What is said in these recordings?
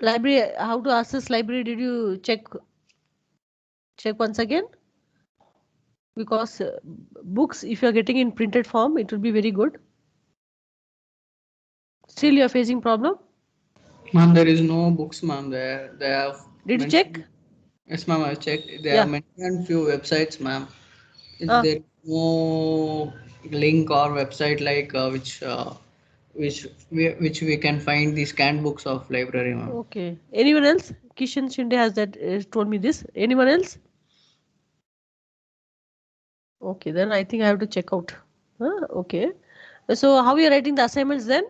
Library, how to access library? Did you check once again? Because books, if you are getting in printed form, it will be very good. Still you are facing problem? Ma'am, there is no books, ma'am. There they have Did you check? mentioned. Yes, ma'am. I checked. They have Yeah. mentioned few websites, ma'am. Ah, There is no link or website like which we can find the scanned books of library, ma'am. okay. Anyone else? Kishan Shinde has that told me this. Anyone else? Okay, then I think I have to check out. Okay. So how you are writing the assignments then?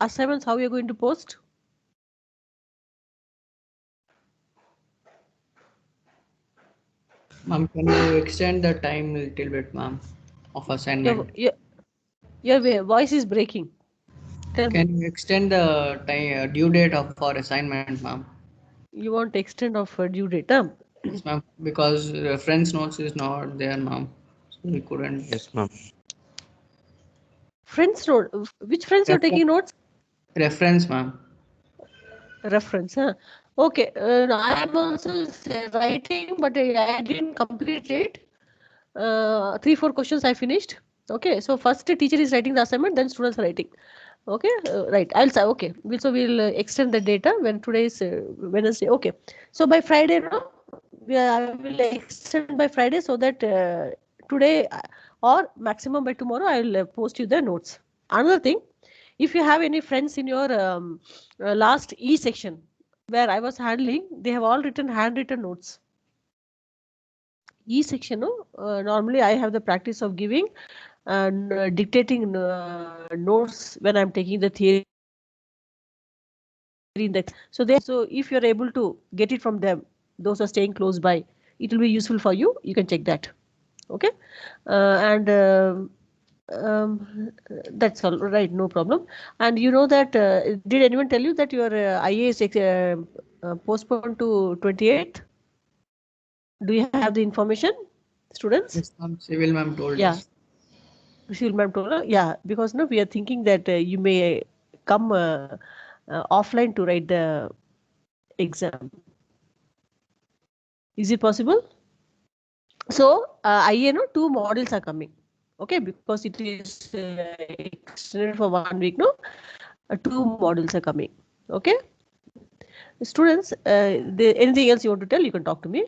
Assignments, how you are going to post? Ma'am, can you extend the time a little bit, ma'am, of Your assignment? your voice is breaking. Tell me. Can you extend the time due date of our assignment, ma'am? You want extent of due date? Yes, ma'am. Because reference notes is not there, ma'am. So we couldn't. Yes, ma'am. Friends note. Which friends you are Reference, taking notes? reference, ma'am. Reference. Huh? Okay. I am also writing, but I didn't complete it. 3-4 questions I finished. Okay. So first the teacher is writing the assignment, then students are writing. Okay. Right. I'll say okay. We'll extend the data when today is Wednesday. Okay. So by Friday, no, I will extend by Friday so that today or maximum by tomorrow I will post you the notes. Another thing, if you have any friends in your last E section where I was handling, they have all written handwritten notes. E section, no, normally I have the practice of giving and dictating notes when I'm taking the theory in the. So if you're able to get it from them, those are staying close by, it will be useful for you. You can check that. Okay, and that's all right, no problem. And you know that did anyone tell you that your IA is postponed to 28th? Do you have the information, students? Yes, ma'am. Civil ma'am told Yeah, us. Shil ma'am told her. Yeah, because no, we are thinking that you may come offline to write the exam. Is it possible? So IA, no, 2 models are coming. Okay, because it is extended for 1 week. No, 2 models are coming. Okay, students. Anything else you want to tell? You can talk to me.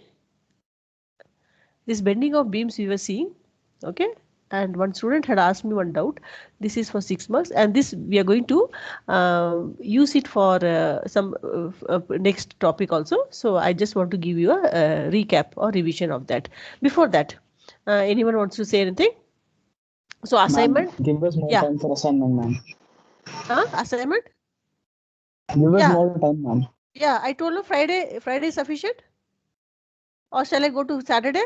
This bending of beams we were seeing. Okay, and one student had asked me one doubt. This is for 6 marks, and this we are going to use it for some next topic also. So I just want to give you a recap or revision of that. Before that, anyone wants to say anything? So Ma'am, assignment, give us more yeah, time for assignment, ma'am. assignment, Give us yeah, more time, ma'am. yeah. I told you Friday is sufficient, or shall I go to Saturday,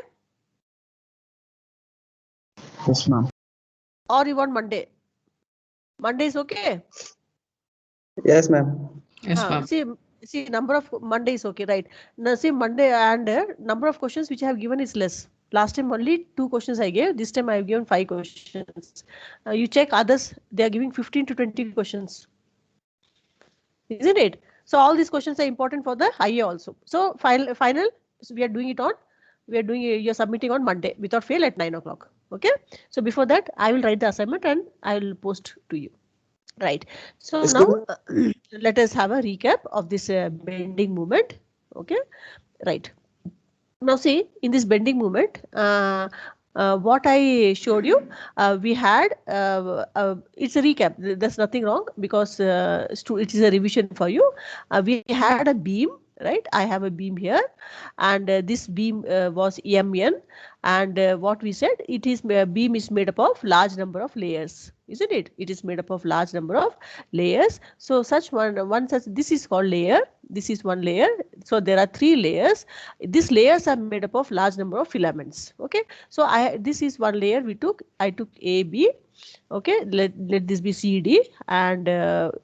Yes, ma'am. or you want Monday? Monday is okay. Yes, ma'am. Yes, ma'am. See, number of Monday is okay, right? Now see, Monday and number of questions which I have given is less. Last time only 2 questions I gave. This time I have given 5 questions. You check others; they are giving 15 to 20 questions, isn't it? So all these questions are important for the IA also. So final. So we are doing it on. We are doing. You are submitting on Monday without fail at 9 o'clock. Okay. So before that, I will write the assignment and I will post to you. Right. So Excuse now me. let us have a recap of this bending movement. Okay. Right. Now see, in this bending movement, what I showed you, we had, it's a recap. There's nothing wrong because it is a revision for you. We had a beam, right? I have a beam here, and this beam was MN, and what we said, it is beam is made up of large number of layers, isn't it? It is made up of large number of layers. So such one such, this is called layer. This is one layer. So there are 3 layers. These layers are made up of large number of filaments. Okay. So this is one layer we took. I took A, B. Okay, let this be CD, and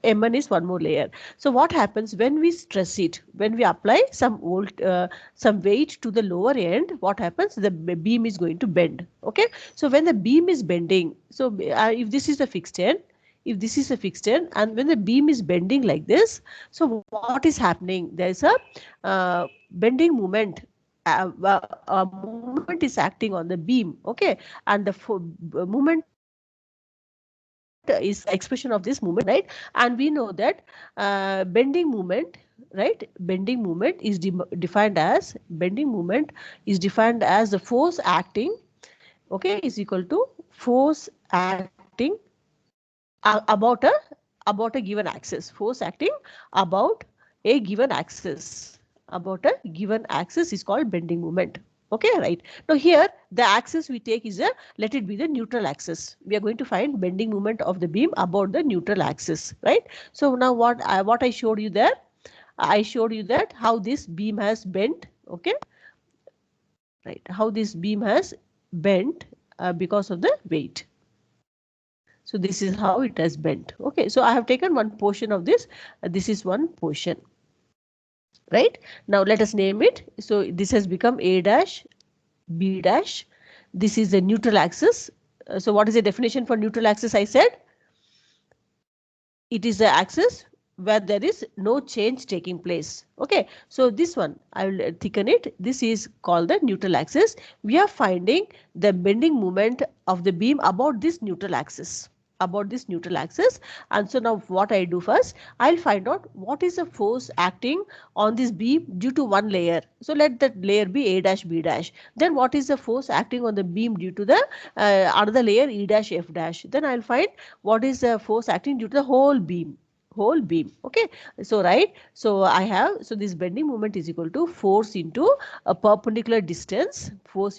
Mn is one more layer. So what happens when we stress it, when we apply some some weight to the lower end, what happens? The beam is going to bend. Okay, so when the beam is bending, so if this is the fixed end, if this is a fixed end and when the beam is bending like this, so what is happening? There is a bending moment. A movement is acting on the beam, okay, and the movement is expression of this movement, right? And we know that bending movement, right? Bending movement is defined as the force acting, okay, is equal to force acting about a given axis. Force acting about a given axis. About a given axis is called bending moment. Okay, right. Now here the axis we take is let it be the neutral axis. We are going to find bending moment of the beam about the neutral axis, right? So now what I showed you there, I showed you that how this beam has bent, okay, right? How this beam has bent because of the weight. So this is how it has bent. Okay, so I have taken one portion of this. This is one portion. Right, now let us name it. So this has become A dash, B dash. This is the neutral axis. So what is the definition for neutral axis? I said it is the axis where there is no change taking place. Okay, so this one I will thicken it. This is called the neutral axis. We are finding the bending moment of the beam about this neutral axis. And so now what I do first, I'll find out what is the force acting on this beam due to one layer. So let that layer be A dash, B dash. Then what is the force acting on the beam due to the another layer E dash, F dash. Then I'll find what is the force acting due to the whole beam. Okay, so right, so I have, so this bending moment is equal to force into a perpendicular distance, from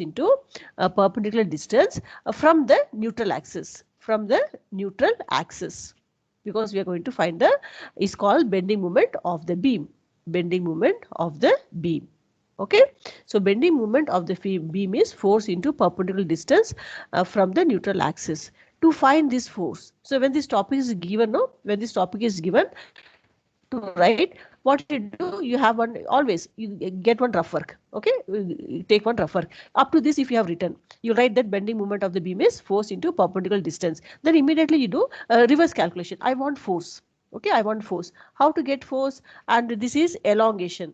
the neutral axis, because we are going to find the, is called bending moment of the beam. Okay, so bending moment of the beam is force into perpendicular distance from the neutral axis. To find this force, so when this topic is given, to write, what you do, you have one, always you get one rough work. Okay, take one rough work. Up to this, if you have written, you write that bending moment of the beam is force into perpendicular distance. Then immediately you do reverse calculation. I want force. Okay, I want force. How to get force? And this is elongation.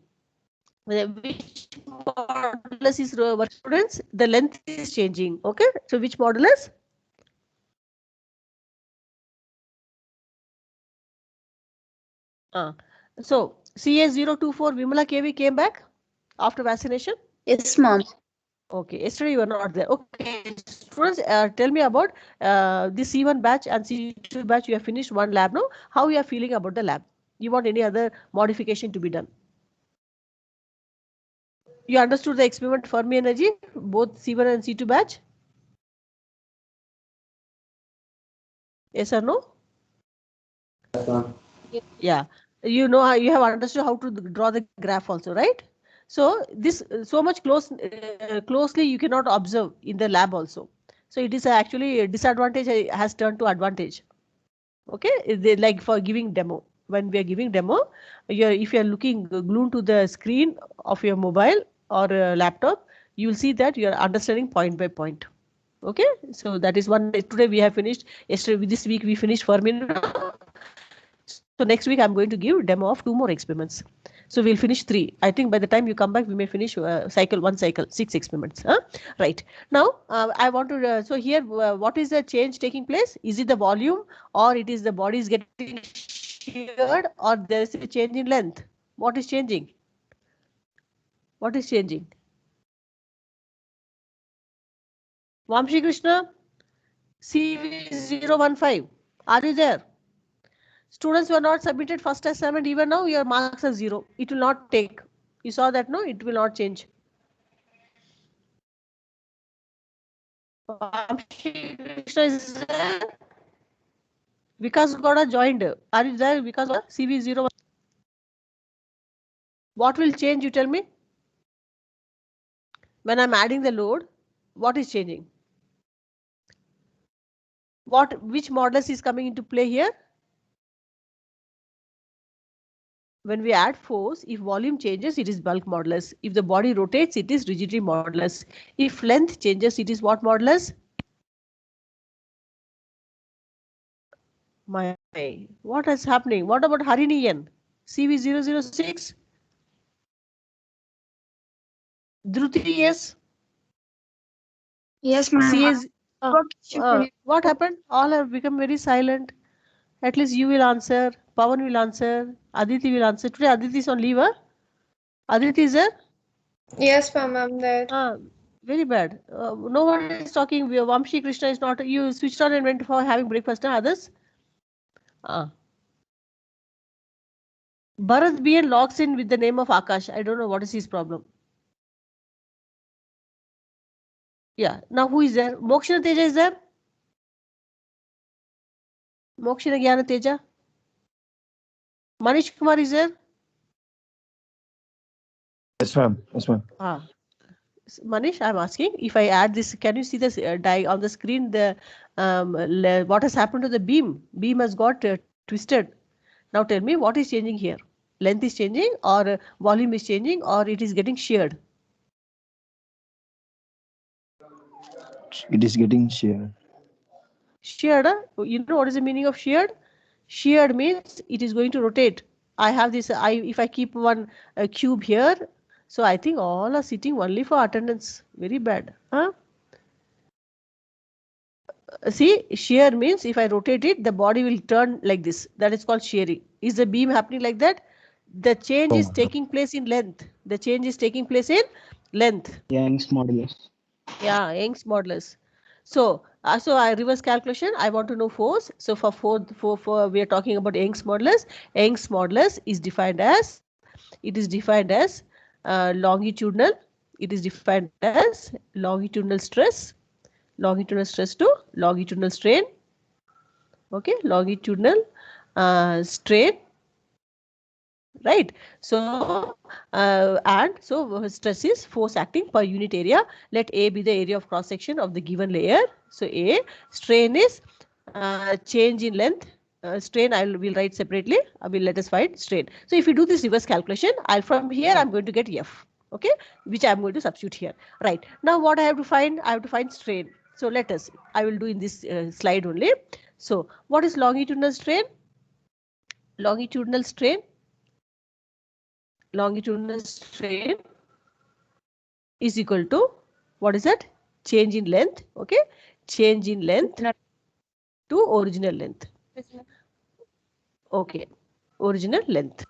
Which modulus is work, students? The length is changing. Okay, so which modulus? So CA024 Vimala KV came back after vaccination? Yes, ma'am. Okay, yesterday you were not there. Okay, students, tell me about the C1 batch and C2 batch. You have finished one lab now. How you are feeling about the lab? You want any other modification to be done? You understood the experiment Fermi energy, both C1 and C2 batch? Yes or no? Yeah, you know how you have understood how to draw the graph also, right? So this so much closely you cannot observe in the lab also. So it is actually a disadvantage has turned to advantage. Okay, like for giving demo. When we are giving demo, if you are looking glued to the screen of your mobile or laptop, you will see that you are understanding point by point. Okay, so that is one. Today we have finished. Yesterday, this week we finished Fermi. So next week I'm going to give demo of 2 more experiments. So we'll finish 3. I think by the time you come back, we may finish one cycle, 6 experiments. Right. Now I want to, so here, what is the change taking place? Is it the volume, or it is the body is getting sheared, or there is a change in length? What is changing? What is changing? Vamshi Krishna, CV015, are you there? Students who are not submitted first assignment, even now your marks are 0. It will not take. You saw that, no? It will not change. Krishna is there. Vikas Gowda joined. Are you there, Vikas Gowda? CV0. What will change, you tell me? When I'm adding the load, what is changing? Which modulus is coming into play here? When we add force, if volume changes, it is bulk modulus. If the body rotates, it is rigidity modulus. If length changes, it is what modulus? My, what is happening? What about Harinian? CV006? Dhruti, yes. Yes, ma'am. CS, what happened? All have become very silent. At least you will answer. Pawan will answer. Aditi will answer. Today Aditi is on leave, huh? Aditi is there? Yes, ma'am, I'm there. Very bad. No one is talking. Vamshi Krishna is not. You switched on and went for having breakfast. Huh? Others? Bharat BN logs in with the name of Akash. I don't know what is his problem. Yeah. Now who is there? Mokshana Teja is there? Mokshana Jnana Teja? Manish Kumar is there? Yes, ma'am. Yes, ma'am. Manish, I'm asking, if I add this, can you see this on the screen, the what has happened to the beam? Beam has got twisted. Now tell me, what is changing here? Length is changing, or volume is changing, or it is getting sheared? It is getting sheared. Sheared, you know what is the meaning of sheared? Sheared means it is going to rotate. I have this, if I keep one cube here, so I think all are sitting only for attendance. Very bad. Huh? See, shear means if I rotate it, the body will turn like this. That is called shearing. Is the beam happening like that? The change is taking place in length. The change is taking place in length. Young's modulus. Yeah, Young's modulus. So I reverse calculation. I want to know force. So for we are talking about Young's modulus. Young's modulus is defined as, longitudinal. It is defined as longitudinal stress to longitudinal strain. Okay, longitudinal strain. Right. So stress is force acting per unit area. Let A be the area of cross section of the given layer. So A, strain is change in length. Strain will write separately. Let us find strain. So if you do this reverse calculation, from here I'm going to get F. Okay, which I'm going to substitute here. Right. Now what I have to find? I have to find strain. So I will do in this slide only. So what is longitudinal strain? Longitudinal strain is equal to, what is that? Change in length. Okay, change in length to original length. Okay, original length.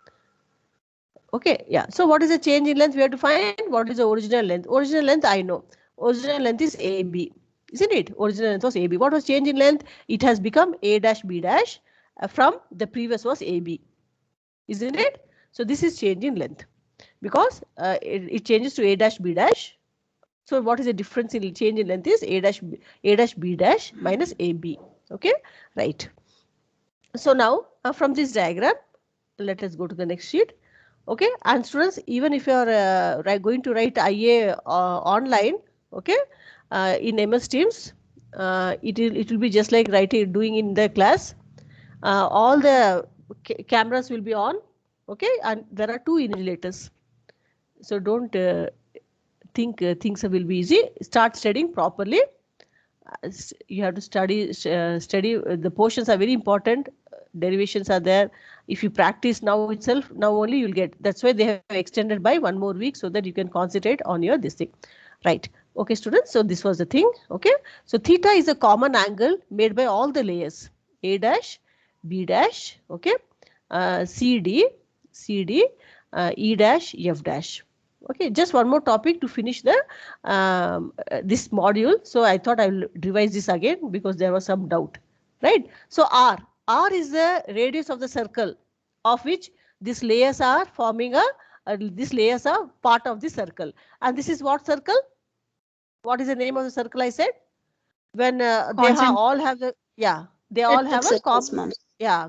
Okay, yeah. So what is the change in length? We have to find what is the original length. Original length I know. Original length is AB, isn't it? Original length was AB. What was change in length? It has become A dash B dash from the previous was AB, isn't it? So this is change in length because it changes to A dash B dash. So what is the difference in change in length is A dash B dash minus AB. Okay, right. So now from this diagram, let us go to the next sheet. Okay, and students, even if you are going to write IA online, okay, in MS Teams, it will be just like doing in the class. All the cameras will be on. Okay, and there are 2 invigilators. So don't think things will be easy. Start studying properly. You have to study. The portions are very important. Derivations are there. If you practice now itself, now only you'll get. That's why they have extended by 1 more week so that you can concentrate on your this thing. Right. Okay, students. So this was the thing. Okay. So theta is a common angle made by all the layers. A dash, B dash. Okay. CD, E dash, F dash. Okay, just one more topic to finish the this module. So I thought I will revise this again because there was some doubt, right? So R is the radius of the circle of which these layers are forming these layers are part of the circle. And this is what circle? What is the name of the circle I said? When they all have the, they all have a common,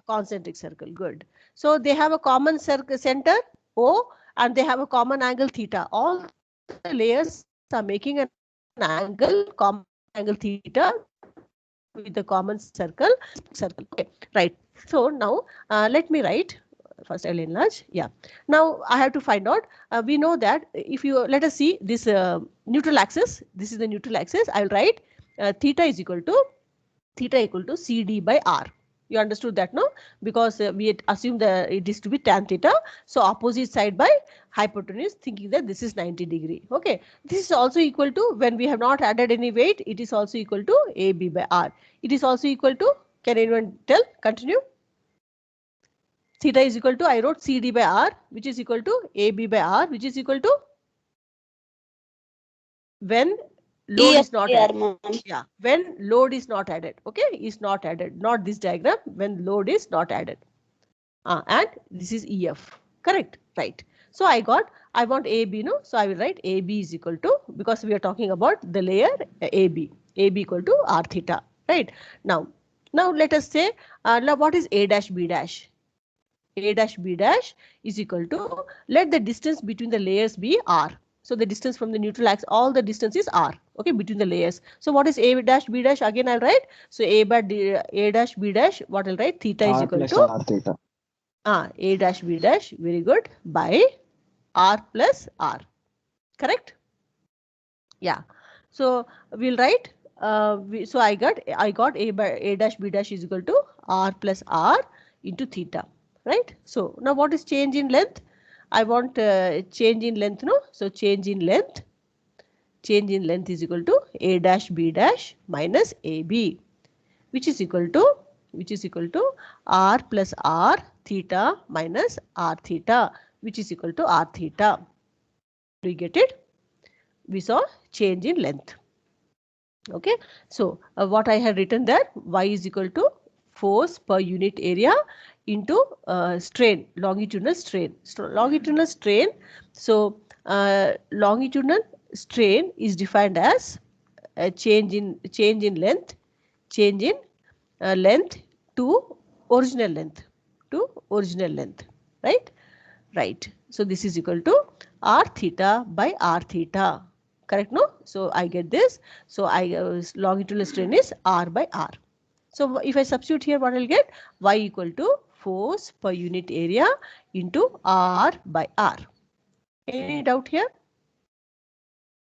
concentric circle. Good. So they have a common center O, and they have a common angle theta. All the layers are making an angle, common angle theta with the common circle. Okay, right. So now let me write. First I'll enlarge. Yeah. Now I have to find out. We know that if you let us see this neutral axis. This is the neutral axis. I will write theta equal to CD by R. You understood that, no? Because we had assumed that it is to be tan theta. So opposite side by hypotenuse, thinking that this is 90 degree. Okay. This is also equal to, when we have not added any weight, it is also equal to AB by R. It is also equal to, can anyone tell? Continue. Theta is equal to, I wrote CD by R, which is equal to AB by R, which is equal to, when load is not added. Yeah, when load is not added. Okay, is not added. Not this diagram, when load is not added. And this is EF. Correct. Right. So I want AB, no? So I will write AB is equal to, because we are talking about the layer AB. AB equal to R theta. Right. Now let us say, now what is A dash B dash? A dash B dash is equal to, let the distance between the layers be R. So the distance from the neutral axis, all the distance is R, okay, between the layers. So what is A dash B dash? Again I'll write. So A dash B dash, what I'll write? Theta is R equal plus to R theta. A dash B dash, very good, by R plus R. Correct? Yeah. So we'll write, so I got A dash B dash is equal to R plus R into theta. Right? So now what is change in length? I want change in length, no? So change in length is equal to A dash B dash minus AB, which is equal to R plus R theta minus R theta, which is equal to R theta. Do you get it? We saw change in length. Okay. So what I had written there, Y is equal to force per unit area into strain, longitudinal strain. So longitudinal strain. So longitudinal strain is defined as a change in length, length to original length, right? Right. So this is equal to R theta by R theta. Correct, no? So I get this. So longitudinal strain is R by R. So if I substitute here, what I'll get? Y equal to force per unit area into R by R. Any doubt here?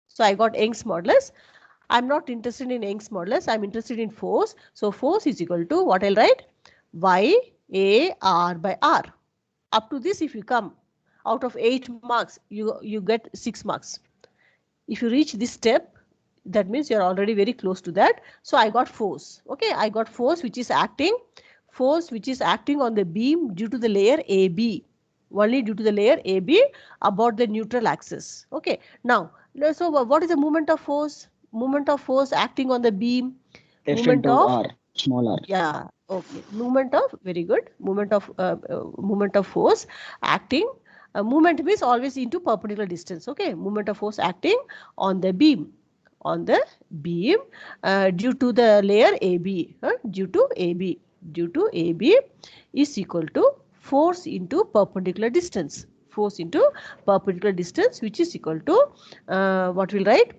So I got Young's modulus. I'm not interested in Young's modulus. I'm interested in force. So force is equal to, what I'll write? Y A R by R. Up to this, if you come out of 8 marks, you get 6 marks. If you reach this step, that means you're already very close to that. So I got force. Okay, I got force which is acting on the beam due to the layer AB. Only due to the layer AB about the neutral axis. Okay. Now, so what is the moment of force? Moment of force acting on the beam. F Moment into of R, small r. Yeah. Okay. Moment of, very good. Moment of force acting. Movement means always into perpendicular distance. Okay. Moment of force acting on the beam. Due to the layer AB. Due to AB is equal to force into perpendicular distance. Force into perpendicular distance, which is equal to what we'll write?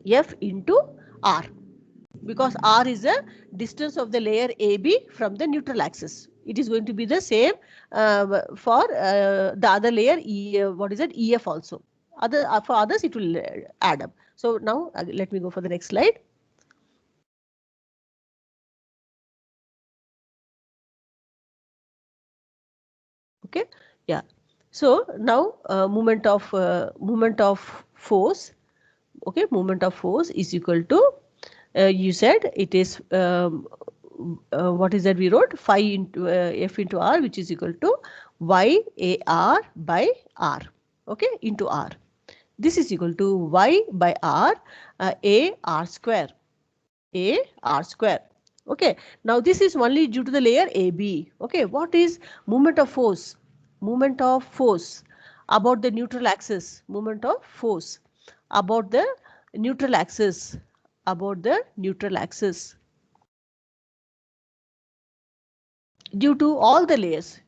F into R. Because R is the distance of the layer AB from the neutral axis. It is going to be the same for the other layer, EF also. For others, it will add up. So now let me go for the next slide. Okay. Yeah. So now moment of force. Okay. Moment of force is equal to, you said it is, what is that we wrote? Phi into F into R, which is equal to Y AR by R. Okay. Into R. This is equal to Y by R, A R square. A R square. Okay. Now this is only due to the layer AB. Okay. What is moment of force? Moment of force about the neutral axis. Moment of force about the neutral axis. Due to all the layers.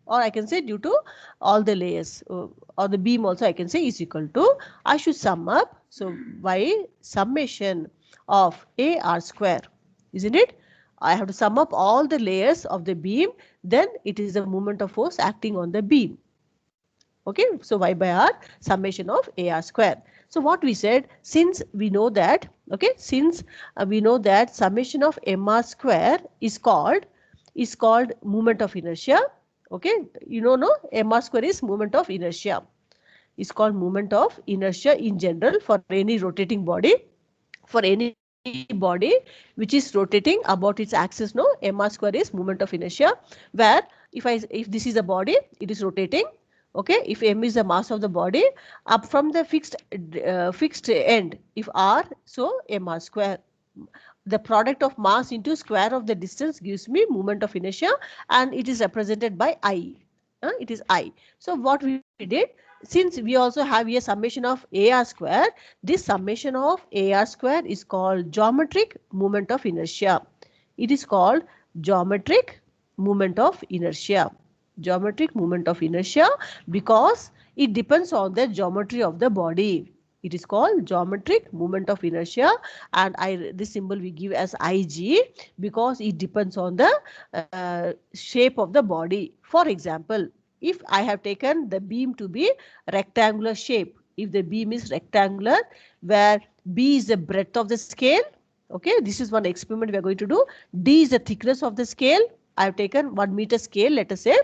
Or I can say due to all the layers, or the beam also I can say is equal to, I should sum up. So by summation of A R square, isn't it? I have to sum up all the layers of the beam, then it is the moment of force acting on the beam. Okay, so Y by R, summation of A R square. So what we said, since we know that Okay, since we know that summation of mr square is called moment of inertia. Okay, you know, no, mr square is moment of inertia, is called moment of inertia in general for any rotating body. For any body which is rotating about its axis, no, mr square is moment of inertia, where if this is a body, it is rotating. Okay, if m is the mass of the body, up from the fixed end, if r, so mr square, the product of mass into square of the distance gives me moment of inertia, and it is represented by I. It is I. So what we did, since we also have a summation of AR square, this summation of AR square is called geometric moment of inertia. It is called geometric moment of inertia. Geometric moment of inertia because it depends on the geometry of the body. It is called geometric moment of inertia, and this symbol we give as IG because it depends on the shape of the body. For example, if I have taken the beam to be rectangular shape, if the beam is rectangular where B is the breadth of the scale, okay, this is one experiment we are going to do. D is the thickness of the scale. I have taken 1 meter scale, let us say.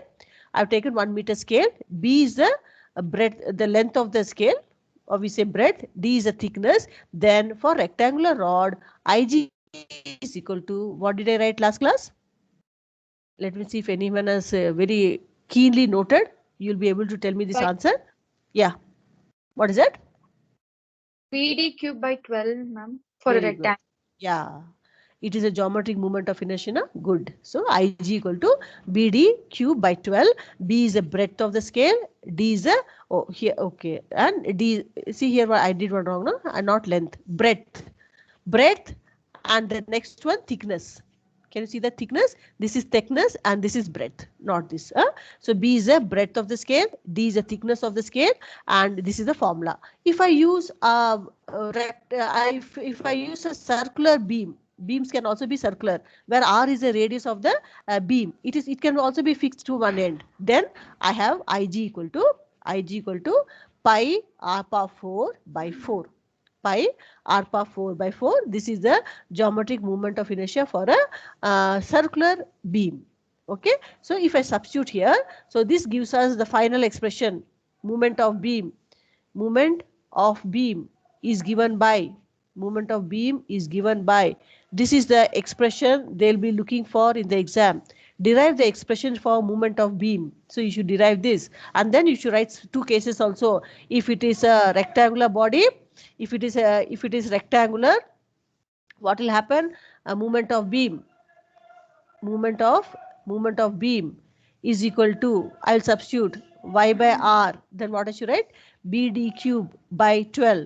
I have taken 1 meter scale. B is the breadth, the length of the scale, or we say breadth. D is the thickness. Then for rectangular rod, IG is equal to, what did I write last class? Let me see if anyone has very keenly noted. You'll be able to tell me this answer. Yeah. What is it? BD cube by 12, ma'am, for a Very good. rectangle. Yeah. It is a geometric moment of inertia. Good. So IG equal to BD cube by 12. B is the breadth of the scale. D is the, oh, here, okay. And D, see here what I did one wrong, no? Not length, breadth. Breadth, and the next one thickness. Can you see the thickness? This is thickness and this is breadth, not this. So B is the breadth of the scale, D is the thickness of the scale, and this is the formula. If I use if I use a circular beam, beams can also be circular, where R is the radius of the beam. It can also be fixed to one end. Then I have IG equal to pi r power 4 by 4. Pi r power 4 by 4. This is the geometric moment of inertia for a circular beam. Okay. So if I substitute here, so this gives us the final expression. Moment of beam is given by, this is the expression they'll be looking for in the exam. Derive the expression for moment of beam. So you should derive this, and then you should write two cases also. If it is a rectangular body, if it is rectangular, what will happen? A moment of beam is equal to, I'll substitute y by r, then what I should write? BD cube by 12.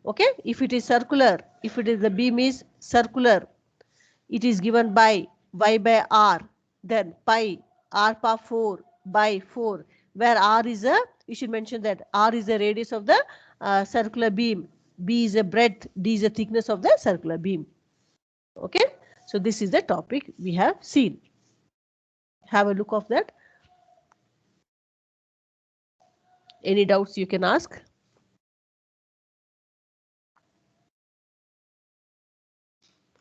Okay, if it is circular, if it is the beam is circular, it is given by y by r, then pi r power 4 by 4, where r is a, you should mention that r is the radius of the circular beam, B is the breadth, D is the thickness of the circular beam. Okay, so this is the topic we have seen. Have a look of that. Any doubts you can ask?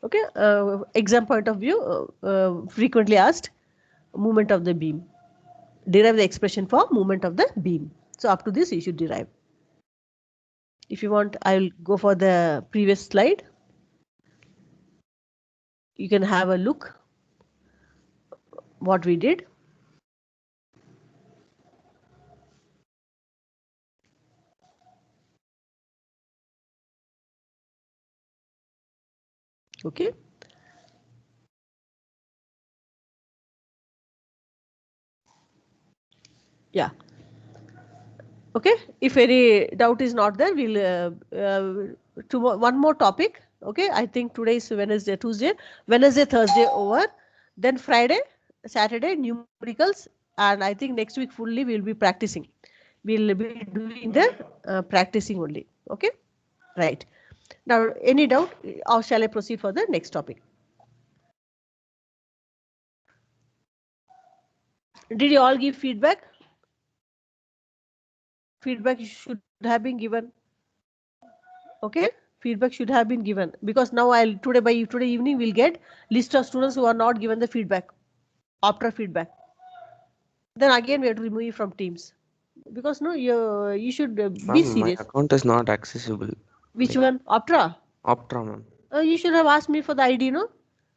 Okay, exam point of view, frequently asked, movement of the beam. Derive the expression for movement of the beam. So up to this you should derive. If you want, I'll go for the previous slide. You can have a look what we did. Okay. Yeah. Okay. If any doubt is not there, we'll one more topic. Okay. I think today is Wednesday, Tuesday, Wednesday, Thursday over. Then Friday, Saturday, numericals. And I think next week fully we'll be practicing. We'll be doing the practicing only. Okay. Right. Now, any doubt, or shall I proceed for the next topic? Did you all give feedback? Feedback should have been given. Okay. Feedback should have been given, because now by today evening we'll get list of students who are not given the feedback, Optra feedback. Then again we have to remove you from Teams, because no, you should be Ma'am, my serious. account is not accessible. Which one? Optra? Optra, ma'am. You should have asked me for the ID, no?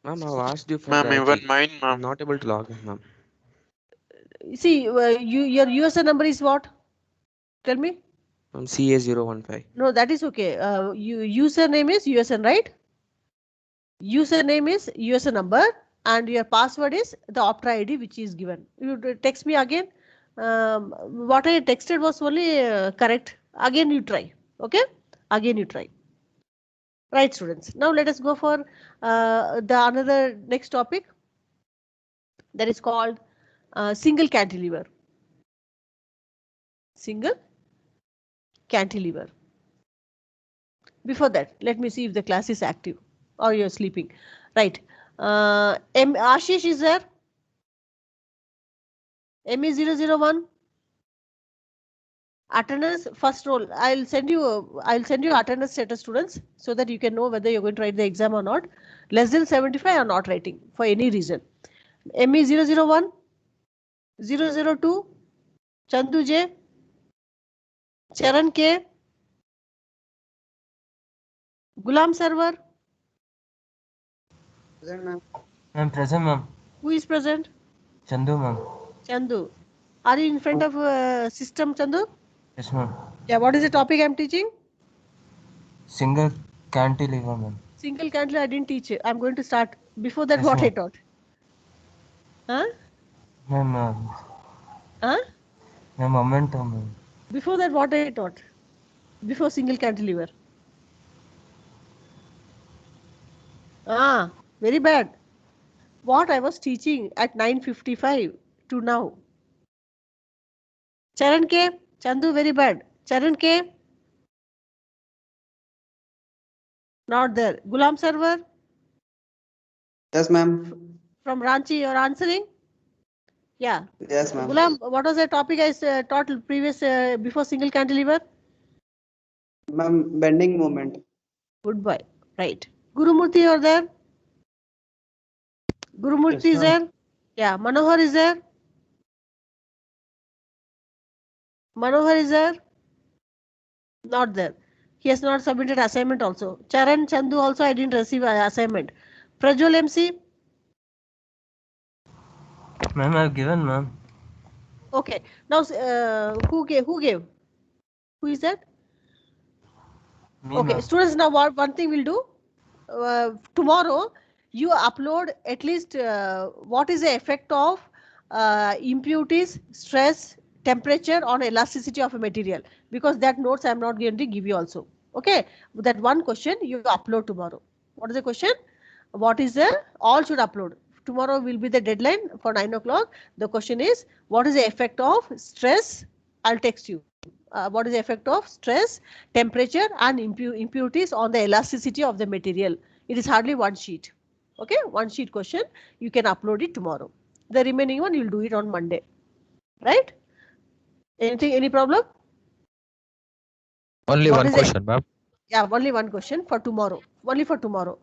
Ma'am, I've asked you for Ma'am, the even ID. mine, I'm ma'am. not able to log in, ma'am. See, your user number is what? Tell me. Ma'am, CA015. No, that is okay. Username is USN, right? Username is USN number, and your password is the Optra ID which is given. You text me again. What I texted was only correct. Again you try. Okay? Again you try. Right, students. Now let us go for the another next topic, that is called single cantilever. Single cantilever. Before that, let me see if the class is active or you're sleeping. Right. Ashish is there? ME001. Attendance first roll. I'll send you attendance status, students, so that you can know whether you're going to write the exam or not. Less than 75 are not writing for any reason. ME001, 002, Chandu J, Charan K, Gulam Server. Present, ma'am. Ma'am, present, ma'am. Who is present? Chandu, ma'am. Chandu. Are you in front of system, Chandu? Yes, ma'am. Yeah, what is the topic I'm teaching? Single cantilever, ma'am. Single cantilever I didn't teach. I'm going to start. Before that, Yes, what I ma'am. taught? Huh? Ma'am, Huh? ma'am, momentum, ma'am. Before that, what I taught? Before single cantilever. Very bad. What I was teaching at 9:55 to now. Charan K, Chandu, very bad. Charan K, not there. Gulam Server, Yes, ma'am. from Ranchi, you're answering? Yeah. Yes, ma'am. Gulam, what was the topic I taught previous before single cantilever? Ma'am, bending moment. Goodbye. Right. Gurumurthy, you're there? Gurumurthy Yes, is ma'am. there? Yeah. Manohar is there? Manohar is there? Not there. He has not submitted assignment also. Charan, Chandu also I didn't receive assignment. Prajwal MC? Ma'am, I've given, ma'am. Okay. Now who gave? Who is that? Me, Okay, ma'am. students, now one thing we'll do. Tomorrow you upload at least what is the effect of impurities, stress, temperature on elasticity of a material, because that notes I'm not going to give you also. Okay, that one question you upload tomorrow. What is the question? What is the all should upload. Tomorrow will be the deadline for 9 o'clock. The question is, what is the effect of stress? I'll text you. What is the effect of stress, temperature and impurities on the elasticity of the material? It is hardly one sheet. Okay, one sheet question. You can upload it tomorrow. The remaining one you'll do it on Monday. Right? Any problem? Only What one is it? question, ma'am. Yeah, only one question for tomorrow. Only for tomorrow.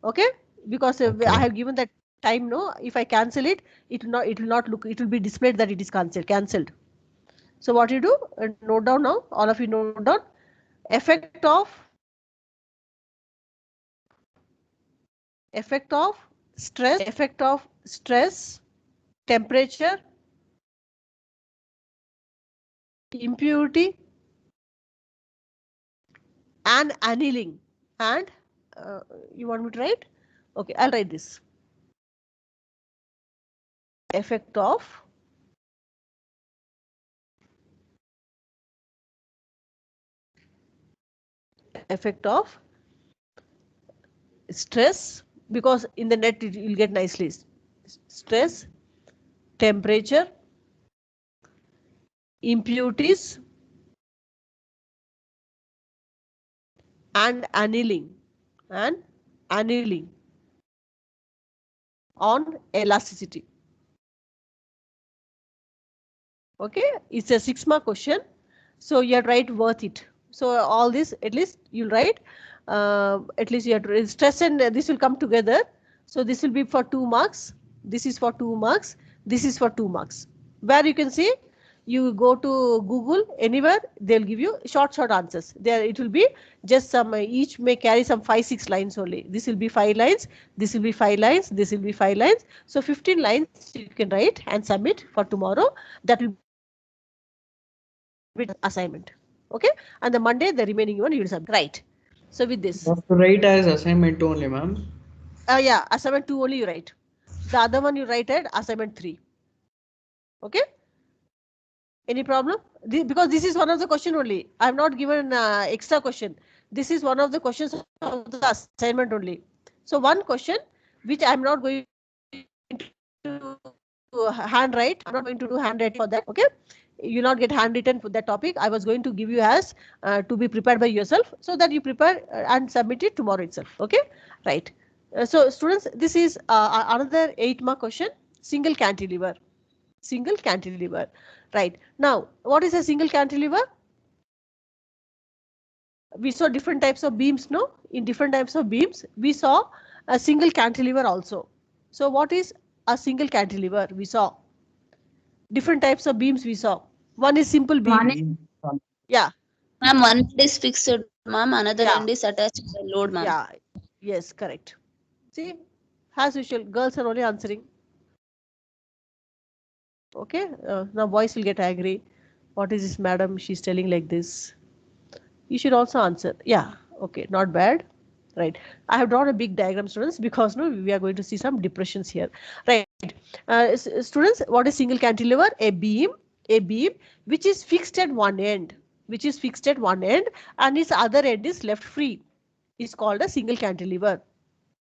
Okay? Because Okay. I have given that time. No, if I cancel it, it will not look. It will be displayed that it is cancelled. So what you do? Note down now. All of you note down. Effect of stress, temperature, impurity, and annealing. And you want me to write? Okay, I'll write this. Effect of stress, because in the net it will get nicely. Stress, temperature, impurities, and annealing on elasticity. Okay, it's a 6-mark question, so you have to write worth it. So all this at least you'll write at least you have to stress, and this will come together. So this will be for 2 marks. This is for 2 marks. This is for 2 marks. Where you can see, you go to Google, anywhere, they'll give you short answers. There it will be just some, each may carry some 5-6 lines only. This will be 5 lines. This will be 5 lines. This will be 5 lines. So 15 lines you can write and submit for tomorrow. That will be assignment. Okay. And the Monday, the remaining one you will submit. Right. So with this. Have to write as assignment only, ma'am. Yeah, assignment 2 only you write. The other one you write at assignment 3. Okay. Any problem? Because this is one of the question only. I have not given extra question. This is one of the questions of the assignment only. So one question which I am not going to handwrite. I'm not going to do handwrite for that. Okay. You not get handwritten for that topic. I was going to give you as to be prepared by yourself, so that you prepare and submit it tomorrow itself. Okay. Right. So students, this is another 8-mark question. Single cantilever. Single cantilever. Right. Now, what is a single cantilever? We saw different types of beams, no? In different types of beams, we saw a single cantilever also. So what is a single cantilever? We saw different types of beams we saw. One is simple beam. Yeah. Ma'am, one end is fixed, ma'am. Another Yeah. end is attached to the load, ma'am. Yeah. Yes, correct. See, as usual, girls are only answering. Okay. Now boys will get angry. What is this, madam? She's telling like this. You should also answer. Yeah. Okay. Not bad. Right. I have drawn a big diagram, students, because no, we are going to see some depressions here. Right. Students, what is single cantilever? A beam which is fixed at one end, and its other end is left free, is called a single cantilever.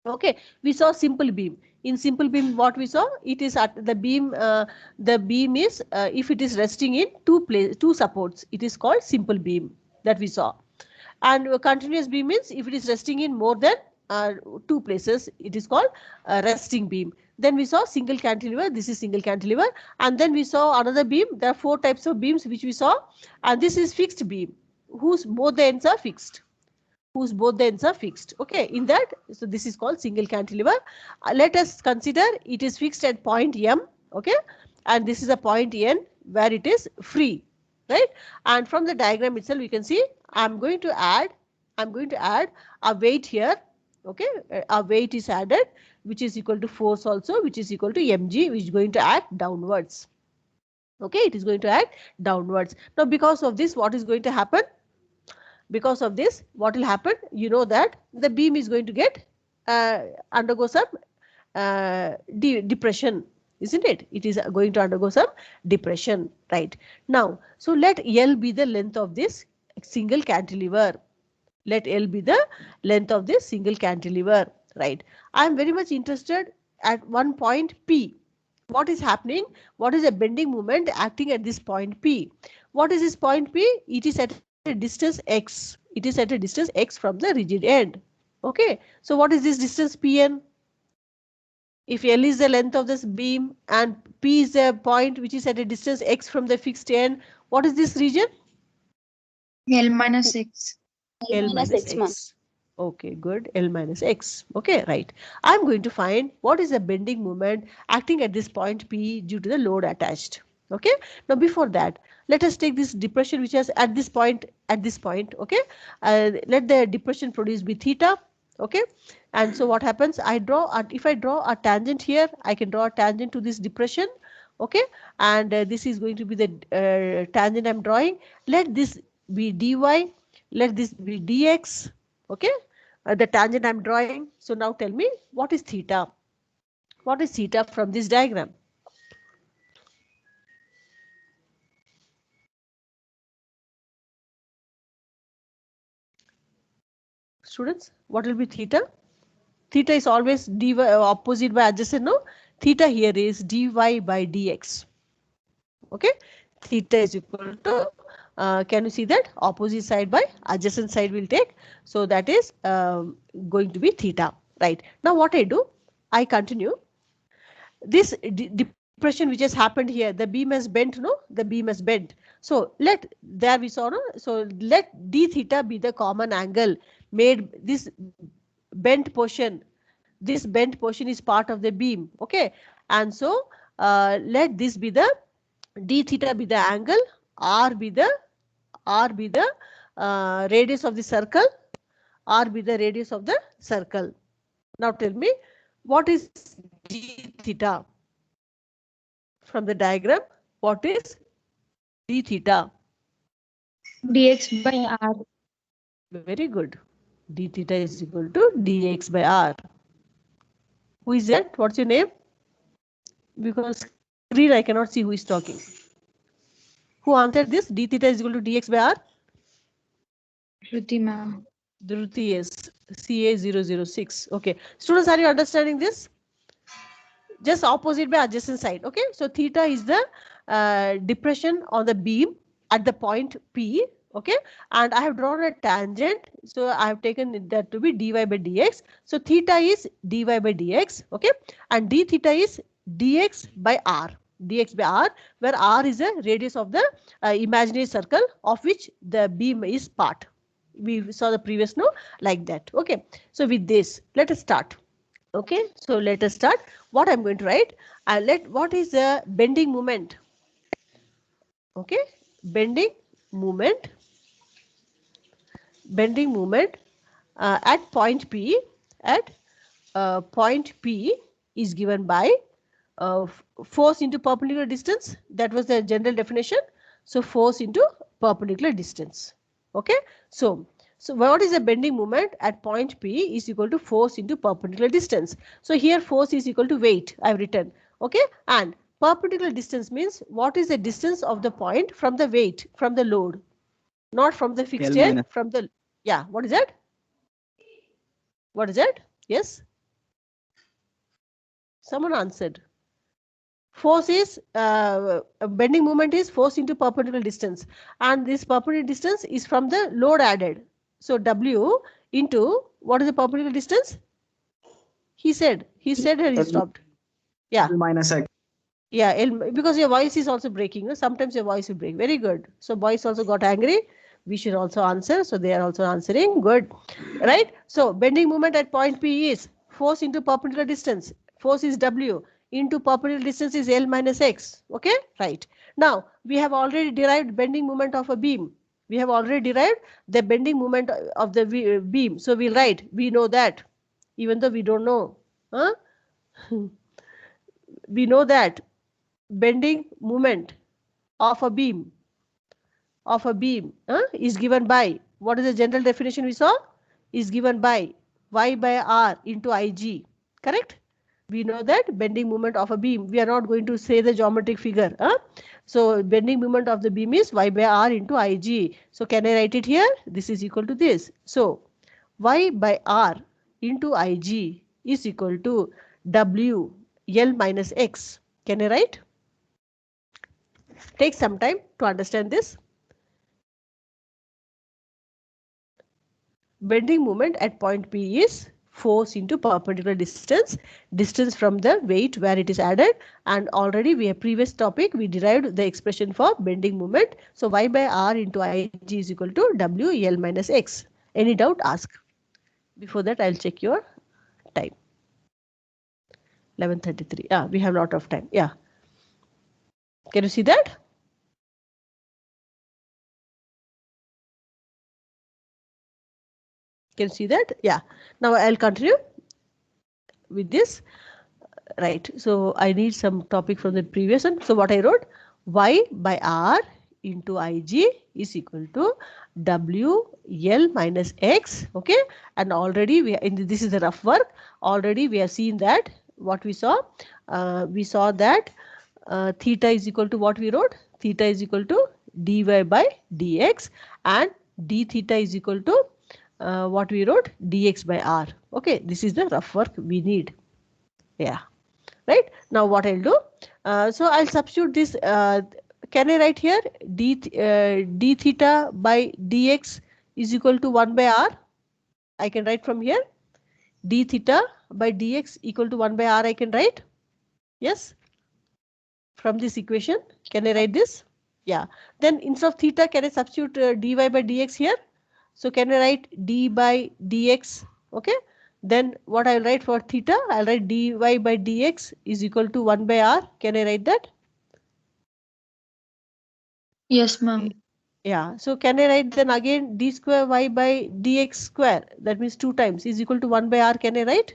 Okay. We saw simple beam. In simple beam, what we saw, it is at the beam. The beam is if it is resting in two supports, it is called simple beam, that we saw. And continuous beam means if it is resting in more than 2 places, it is called resting beam. Then we saw single cantilever. This is single cantilever. And then we saw another beam. There are 4 types of beams which we saw. And this is fixed beam, whose both the ends are fixed. Okay. In that, so this is called single cantilever. Let us consider it is fixed at point M. Okay. And this is a point N where it is free. Right. And from the diagram itself, we can see I'm going to add a weight here. Okay. A weight is added, which is equal to force also, which is equal to mg, which is going to act downwards. Okay. It is going to act downwards. Now, because of this, what is going to happen? Because of this, what will happen? You know that the beam is going to get undergo some depression, isn't it? It is going to undergo some depression, right? Now, so let L be the length of this single cantilever. Let L be the length of this single cantilever, right? I am very much interested at one point P. What is happening? What is a bending moment acting at this point P? What is this point P? It is at a distance x. It is at a distance x from the rigid end. Okay. So what is this distance Pn? If L is the length of this beam and P is the point which is at a distance x from the fixed end, what is this region? L minus x. L minus x. Okay, good. L minus x. Okay, right. I'm going to find what is the bending moment acting at this point P due to the load attached. Okay. Now, before that, let us take this depression which is at this point. Okay. Let the depression produced be theta. Okay. And so what happens? If I draw a tangent here, I can draw a tangent to this depression. Okay. And this is going to be the tangent I'm drawing. Let this be dy. Let this be dx. Okay. The tangent I'm drawing. So now tell me, what is theta? What is theta from this diagram? Students, what will be theta? Theta is always dy opposite by adjacent, no? Theta here is dy by dx. Okay. Theta is equal to, can you see that? Opposite side by adjacent side will take. So that is going to be theta. Right. Now what I do? I continue. This depression which has happened here, the beam has bent, no? The beam has bent. So let, there we saw, no? So let d theta be the common angle made this bent portion. This bent portion is part of the beam. Okay, and so let this be the d theta be the angle, r be the radius of the circle, r be the radius of the circle. Now tell me, what is d theta? From the diagram, what is d theta? dx by r. Very good. D theta is equal to dx by r. Who is that? What's your name? Because screen I cannot see who is talking. Who answered this? D theta is equal to dx by r? Shruti ma'am. Dhruti is CA006. Okay. Students, are you understanding this? Just opposite by adjacent side. Okay. So theta is the depression on the beam at the point P. Okay. And I have drawn a tangent. So I have taken that to be dy by dx. So theta is dy by dx. Okay. And d theta is dx by r. Dx by r, where r is the radius of the imaginary circle of which the beam is part. We saw the previous no like that. Okay. So with this, let us start. Okay. So let us start. What I'm going to write, what is the bending moment? Okay. Bending moment at point P, point P is given by force into perpendicular distance. That was the general definition. So force into perpendicular distance. Okay. So what is the bending moment at point P is equal to force into perpendicular distance. So here force is equal to weight I have written. Okay. And perpendicular distance means what is the distance of the point from the weight, from the load, not from the fixture, from the, yeah, what is that? What is that? Yes. Someone answered. Force is bending moment is force into perpendicular distance, and this perpendicular distance is from the load added. So W into what is the perpendicular distance? He said and he stopped. Yeah. L minus x. Yeah, L, because your voice is also breaking. No? Sometimes your voice will break. Very good. So boys also got angry. We should also answer. So they are also answering. Good. Right. So bending moment at point P is force into perpendicular distance. Force is W into perpendicular distance is L minus X. Okay. Right. Now we have already derived bending moment of a beam. We have already derived the bending moment of the beam. So we'll write, we know that, even though we don't know. Huh? We know that bending moment of a beam is given by, what is the general definition we saw? Is given by y by r into ig. Correct? We know that bending moment of a beam. We are not going to say the geometric figure. So bending moment of the beam is y by r into ig. So can I write it here? This is equal to this. So y by r into ig is equal to w L minus x. Can I write? Take some time to understand this. Bending moment at point P is force into perpendicular distance from the weight where it is added, and already we have previous topic we derived the expression for bending moment. So y by r into ig is equal to w L minus x. Any doubt, ask. Before that I'll check your time. 11:33. Yeah, we have a lot of time. Yeah. Can you see that? Can you see that? Yeah. Now I'll continue with this. Right. So I need some topic from the previous one. So what I wrote, y by r into ig is equal to w L minus x. Okay. And already this is the rough work. Already we have seen that what we saw. We saw that theta is equal to what we wrote. Theta is equal to dy by dx, and d theta is equal to what we wrote, dx by r. Okay, this is the rough work we need. Yeah, right. Now what I'll do, so I'll substitute this. Can I write here d theta by dx is equal to 1 by r? I can write from here. D theta by dx equal to 1 by r I can write. Yes. From this equation, can I write this? Yeah. Then instead of theta, can I substitute dy by dx here? So can I write d by dx? Okay. Then what I'll write for theta? I'll write dy by dx is equal to 1 by r. Can I write that? Yes, ma'am. Yeah. So can I write then again d square y by dx square? That means 2 times is equal to 1 by r. Can I write?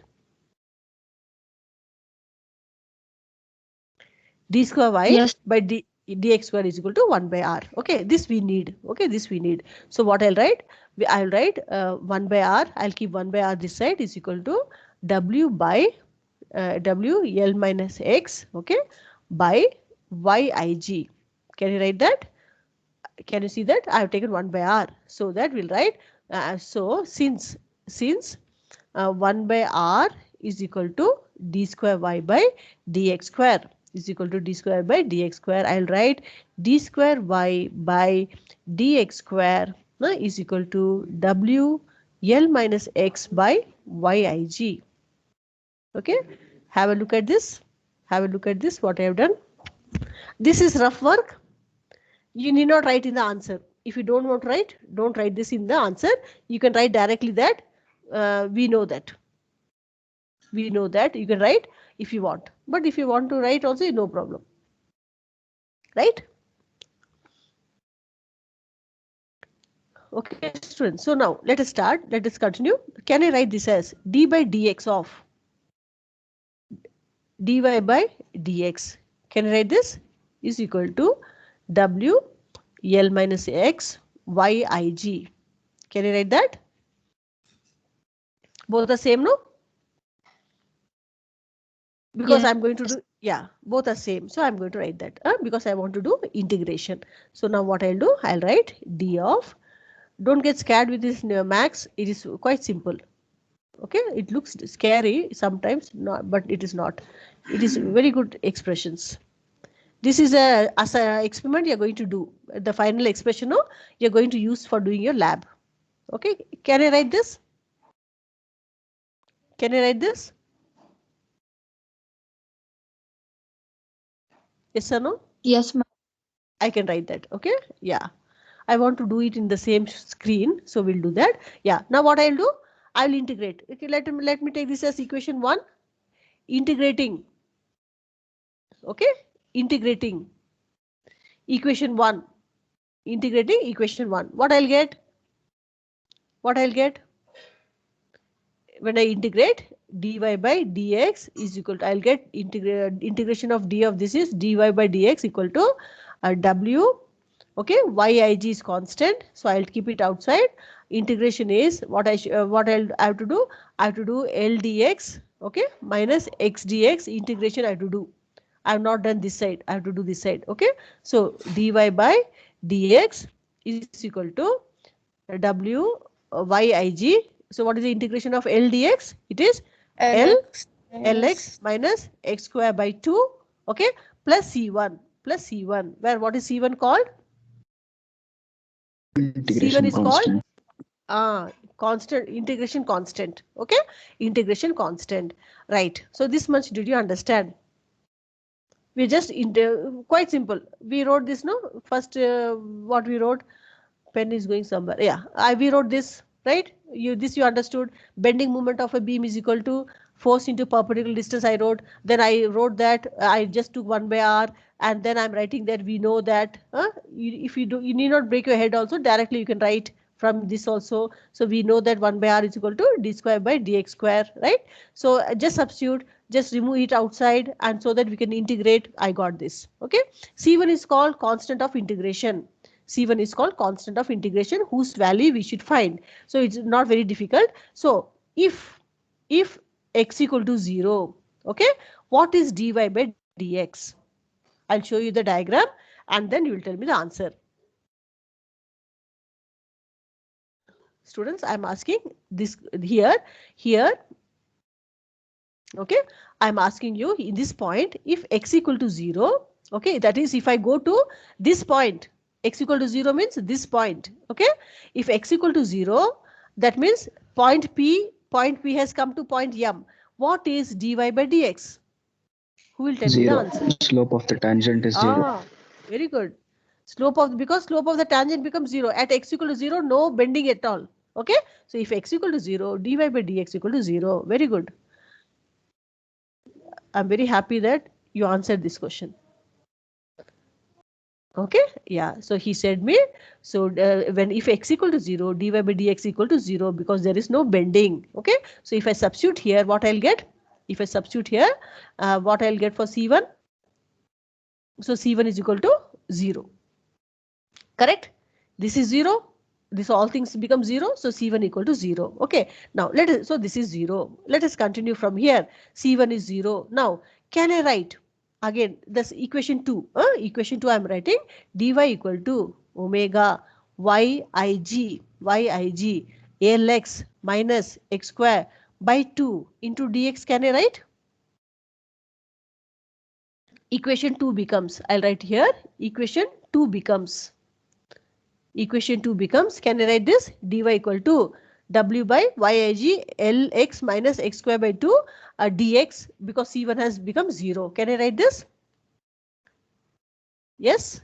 D square y Yes. by dx square is equal to 1 by r. Okay, this we need. Okay, this we need. So what I'll write? I'll write 1 by r. I'll keep 1 by r this side is equal to w by w l minus x. Okay, by yig. Can you write that? Can you see that? I have taken 1 by r. So that we'll write. So since 1 by r is equal to d square y by dx square is equal to d square by dx square. I'll write d square y by dx square is equal to w l minus x by yig. Okay, have a look at this. Have a look at this, what I have done. This is rough work. You need not write in the answer. If you don't want to write, don't write this in the answer. You can write directly that we know that. We know that. You can write if you want. But if you want to write also, no problem. Right? Okay, students. So now let us start. Let us continue. Can I write this as d by dx of dy by dx? Can I write this is equal to w l minus x yig? Can I write that? Both the same, no? Because Yes. I'm going to do, yeah, both are same. So I'm going to write that because I want to do integration. So now what I'll do, I'll write d of, don't get scared with this max. It is quite simple. Okay, it looks scary sometimes, not, but it is not. It is very good expressions. This is a experiment you're going to do. The final expression you're going to use for doing your lab. Okay, can I write this? Can I write this? Yes or no? Yes, ma'am. I can write that. Okay, yeah. I want to do it in the same screen, so we'll do that. Yeah. Now what I'll do, I'll integrate. Okay, let me take this as equation 1. Integrating. Okay, integrating equation 1. Integrating equation 1. What I'll get? What I'll get? When I integrate dy by dx is equal to, I'll get integration of d of this is dy by dx equal to w. Okay, yig is constant, so I'll keep it outside. Integration is what I have to do. I have to do L dx, okay, minus x dx. Integration I have to do. I have not done this side. I have to do this side. Okay, so dy by dx is equal to w yig. So what is the integration of L dx? It is lx minus x square by 2. Okay, plus c1 where what is c1 called? Integration C1 is constant. called constant, integration constant. Okay, integration constant. Right. So this much did you understand? We just quite simple. We wrote this, no? First, what we wrote, pen is going somewhere. Yeah, we wrote this, right? You understood. Bending moment of a beam is equal to force into perpendicular distance. I wrote. Then I wrote that I just took 1 by r, and then I'm writing that we know that. If you do, you need not break your head. Also directly you can write from this also. So we know that 1 by r is equal to d square by dx square, right? So just substitute. Just remove it outside, and so that we can integrate. I got this. Okay. C1 is called constant of integration. C1 is called constant of integration whose value we should find. So it's not very difficult. So if x equal to 0, okay, what is dy by dx? I'll show you the diagram and then you will tell me the answer. Students, I'm asking this here. Okay, I'm asking you in this point, if x equal to 0, okay, that is if I go to this point, x equal to 0 means this point. Okay, if x equal to 0, that means point P has come to point M. What is dy by dx? Who will tell me the 0. answer? Slope of the tangent is 0. Very good. Slope of, because slope of the tangent becomes 0 at x equal to 0, no bending at all. Okay, so if x equal to 0, dy by dx equal to 0. Very good. I'm very happy that you answered this question. Okay, yeah, so he said me, so when if x equal to 0, dy by dx equal to 0, because there is no bending. Okay, so if I substitute here, what I'll get? If I substitute here, what I'll get for C1? So C1 is equal to 0. Correct? This is 0. This all things become 0. So C1 equal to 0. Okay, now let us, so this is 0. Let us continue from here. C1 is 0. Now, can I write? Again, this equation 2. Equation 2 I am writing dy equal to omega yig lx minus x square by 2 into dx. Can I write? Equation 2 becomes, I'll write here, equation 2 becomes, can I write this? Dy equal to w by yig lx minus x square by 2 dx, because C1 has become 0. Can I write this? Yes?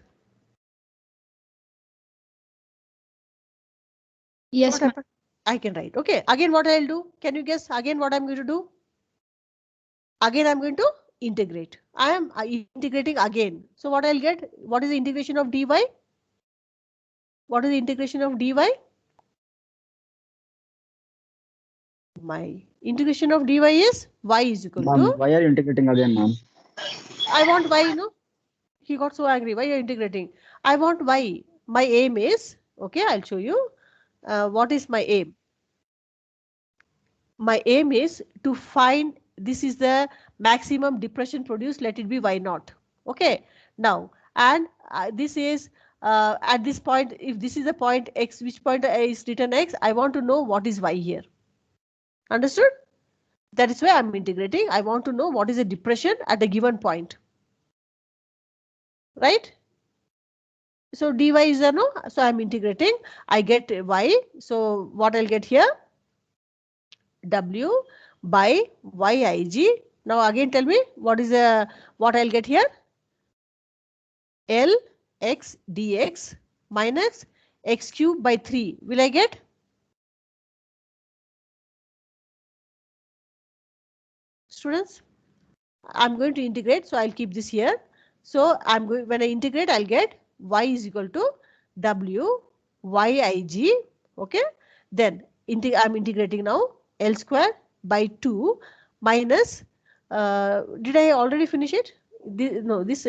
Yes, What ma'am. happened? I can write. Okay, again what I'll do? Can you guess again what I'm going to do? Again I'm going to integrate. I am integrating again. So what I'll get? What is the integration of dy? What is the integration of dy? My integration of dy is y is equal Ma'am, to. why are you integrating again, ma'am? I want y, no? He got so angry. Why are you integrating? I want y. My aim is, okay, I'll show you. What is my aim? My aim is to find, this is the maximum depression produced, let it be y naught. Okay, now, and this is at this point, if this is the point x, which point is written x, I want to know what is y here. Understood? That is why I'm integrating. I want to know what is the depression at a given point. Right? So dy is a no, so I'm integrating. I get y. So what I'll get here? W by yig. Now again tell me what is what I'll get here? L x dx minus x cube by 3. Will I get? Students, I'm going to integrate, so I'll keep this here. So I'm going, when I integrate, I'll get y is equal to w yig. Okay, then I'm integrating now L square by 2 minus, did I already finish it? No, this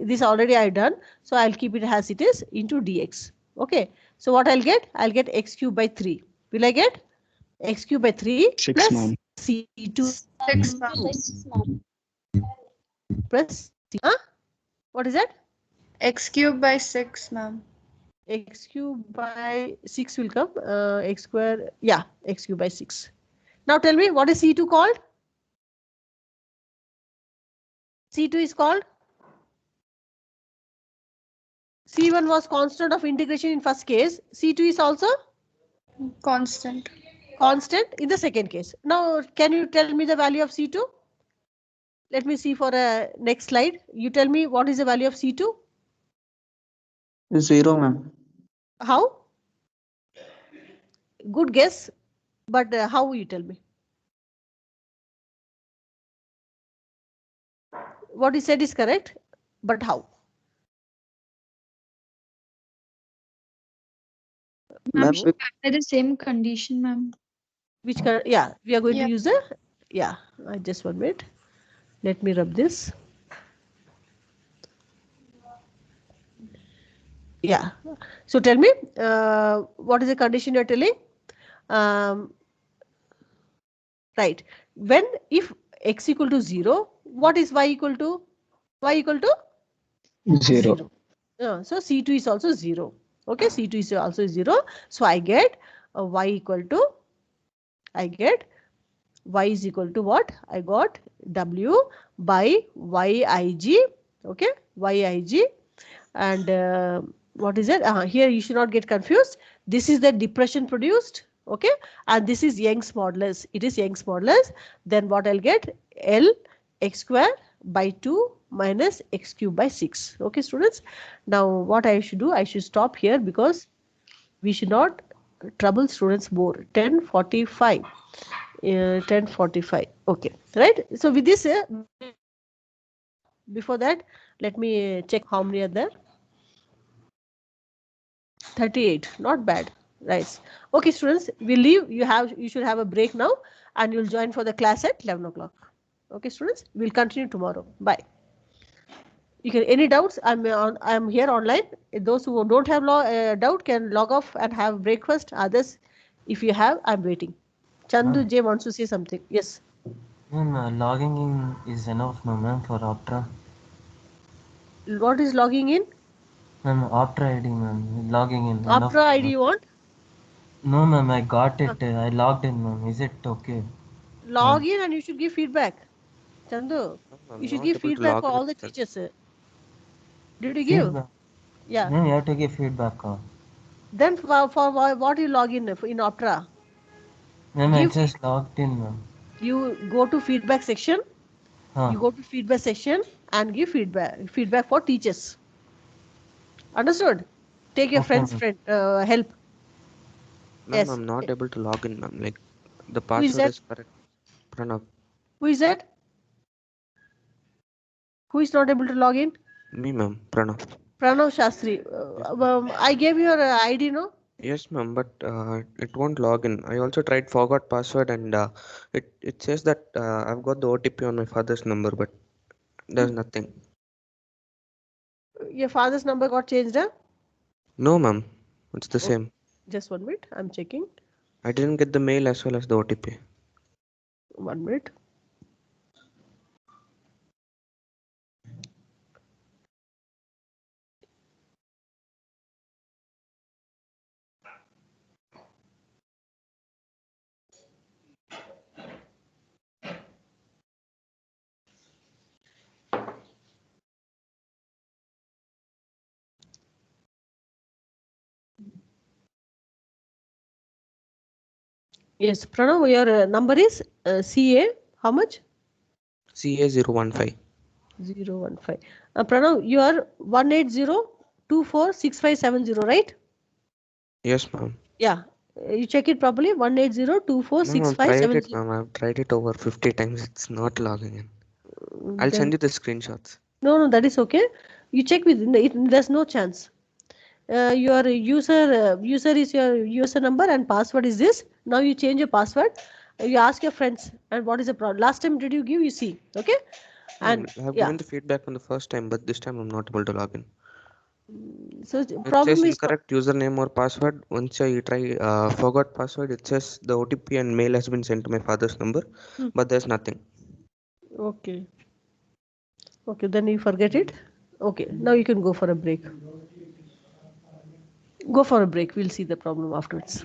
this already I done. So I'll keep it as it is into dx. Okay, so what I'll get? I'll get x cube by 3. Will I get x cube by 3 6, plus ma'am. C2 6, ma'am. plus C, what is that? X cube by 6, ma'am. X cube by 6 will come. X square, yeah, x cube by 6. Now tell me, what is C2 called? C2 is called? C1 was constant of integration in first case. C2 is also Constant. constant in the second case. Now, can you tell me the value of C2? Let me see for a next slide. You tell me what is the value of C2? 0, ma'am. How? Good guess, but how you tell me? What you said is correct, but how? Ma'am, Ma'am, by the same condition, ma'am. Which yeah, we are going Yeah. to use the, yeah, just 1 minute. Let me rub this. Yeah. So tell me, what is the condition you're telling? Right. When, if x equal to 0, what is y equal to? Y equal to 0. So C2 is also 0. Okay, C2 is also 0. So I get y equal to, I get y is equal to what? I got w by yig. Okay, yig. And what is it? Here you should not get confused. This is the depression produced. Okay, and this is Young's modulus. It is Young's modulus. Then what I'll get? L x square by 2 minus x cube by 6. Okay, students. Now what I should do, I should stop here because we should not trouble students more. 10:45. 10:45. Okay, right. So with this, before that, let me check how many are there. 38. Not bad. Right. Okay, students, we leave. You should have a break now, and you'll join for the class at 11 o'clock. Okay, students, we'll continue tomorrow. Bye. You can any doubts? I'm here online. Those who don't have doubt can log off and have breakfast. Others, if you have, I'm waiting. Chandu J wants to say something. Yes. Ma'am, logging in is enough, no, ma'am, for Opera. What is logging in? Ma'am, Opera ID, ma'am. Logging in. enough, Opera ID ma'am. you want? No, ma'am, I got it. I logged in, ma'am. Is it okay? Log in and you should give feedback. Chandu, I'm you should not give able to feedback log for in all the itself. teachers. Did you give? Feedback. Yeah. Ma'am, you have to give feedback. Then for what you log in Opera? Ma'am, I Give just logged in, ma'am. You go to feedback section. You go to feedback section and give feedback for teachers. Understood? Take your Okay, friend's ma'am. help. Ma'am, Yes. I'm not able to log in, ma'am. Like the Who is password that? is correct. Pranav. Who is that? Who is not able to log in? Me, ma'am. Pranav. Pranav Shastri. I gave your ID, no? Yes, ma'am, but it won't log in. I also tried forgot password and it says that I've got the OTP on my father's number, but there's nothing. Your father's number got changed, huh? No, ma'am. It's the same. Just 1 minute. I'm checking. I didn't get the mail as well as the OTP. 1 minute. Yes, Pranav, your number is CA. How much? CA015. 015. Pranav, you are 180246570, right? Yes, ma'am. Yeah. You check it properly. Ma'am, I've tried it, 180246570. ma'am. I've tried it over 50 times. It's not logging in. I'll send you the screenshots. No, that is okay. You check with it. There's no chance. Your user is your user number and password is this. Now you change your password. You ask your friends and what is the problem. Last time did you give? You see, okay? And I've yeah, given the feedback on the first time, but this time I'm not able to log in. so the It problem says is incorrect username or password. Once I try forgot password, it says the OTP and mail has been sent to my father's number, but there's nothing. okay. Okay, then you forget it. Okay, now you can go for a break. Go for a break. We'll see the problem afterwards.